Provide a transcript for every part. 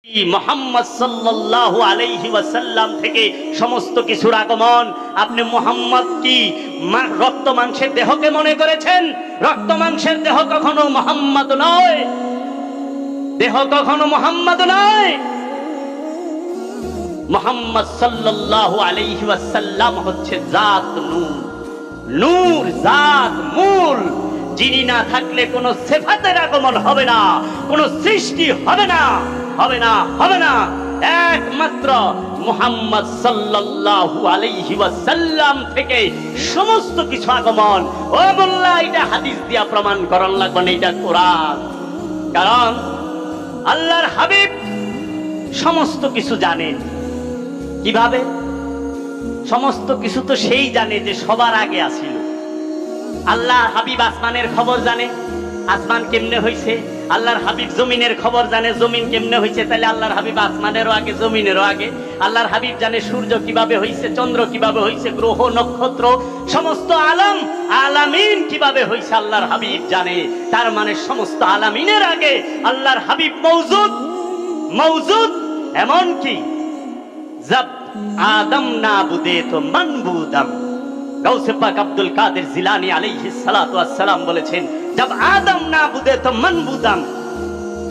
মুহাম্মদ সাল্লাল্লাহু আলাইহি ওয়াসাল্লাম থেকে সমস্ত কিছুর আগমন। আপনি মুহাম্মদ কি রক্ত মাংসের দেহকে মনে করেছেন? রক্ত মাংসের দেহ কখনো মুহাম্মদ নয়, দেহ কখনো মুহাম্মদ নয়। মুহাম্মদ সাল্লাল্লাহু আলাইহি ওয়াসাল্লাম হচ্ছে জাত, নূর, নূর জাত, মূল, যিনি না থাকলে কোন সিফাতের আগমন হবে না, কোন সৃষ্টি হবে না, হবে না, হবে না। একমাত্র মুহাম্মদ সাল্লাল্লাহু আলাইহি ওয়াসাল্লাম থেকে সমস্ত কিছু আগমন। ও মোল্লা, এটা হাদিস দিয়া প্রমাণ করণ লাগবে না, এটা কোরআন। কারণ আল্লাহর হাবিব সমস্ত কিছু জানেন। কিভাবে? সমস্ত কিছু তো সেই জানে যে সবার আগে আসিল। আল্লাহ হাবিব আসমানের খবর জানে, আসমান কেমনে হইছে। আল্লাহর হাবিব জমিনের খবর জানে, জমিন কেমনে হইছে। তাহলে আল্লাহর হাবিব আসমানেরও আগে, জমিনেরও আগে। আল্লাহর হাবিব জানে সূর্য কিভাবে হইছে, চন্দ্র কিভাবে হইছে, গ্রহ নক্ষত্র সমস্ত আলম আলামিন কিভাবে হইছে আল্লাহর হাবিব জানে। তার মানে সমস্ত আলামিনের আগে আল্লাহর হাবিব মওজুদ, মওজুদ। এমন কি জব আদম না বুদে তো মান বুদাম। গাউসে পাক আব্দুল কাদের জিলানী আলাইহিস সালাতু ওয়াস সালাম বলেছেন, जब आदम ना बुदे तो मन बुदम,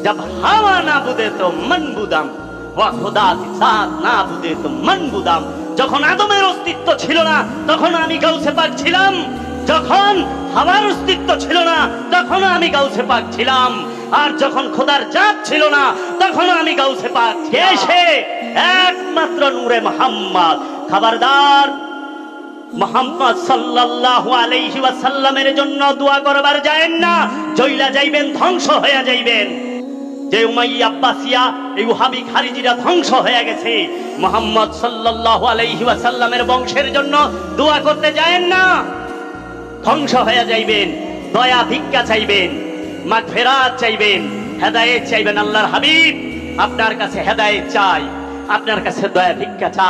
जब हवा ना बुदे तो मन बुदम, वह खुदा की साथ ना बुदे तो मन बुदम। যখন আদমের অস্তিত্ব ছিল না তখন আমি গাউসে পাক ছিলাম, যখন হাওয়ার অস্তিত্ব ছিল না তখন আমি গাউসে পাক ছিলাম, আর যখন খোদার জাত ছিল না তখন আমি গাউসে পাক। এসে একমাত্র নূরে মুহাম্মদ। খবরদার, মুহাম্মদ সাল্লাল্লাহু আলাইহি ওয়াসাল্লামের জন্য দোয়া করবার যায়েন না, জইলা যাইবেন, ধ্বংস হয়ে যাইবেন। যে উমাইয়া আব্বাসিয়া, এই ওহাবি খারিজিরা ধ্বংস হয়ে গেছে। মুহাম্মদ সাল্লাল্লাহু আলাইহি ওয়াসাল্লামের বংশের জন্য দোয়া করতে যায়েন না, ধ্বংস হয়ে যাইবেন। দয়া ভিক্ষা চাইবেন, মাগফিরাত চাইবেন, হেদায়েত চাইবেন। আল্লাহর হাবিব আপনার কাছে হেদায়েত চাই, আপনার কাছে দয়া ভিক্ষা চাই।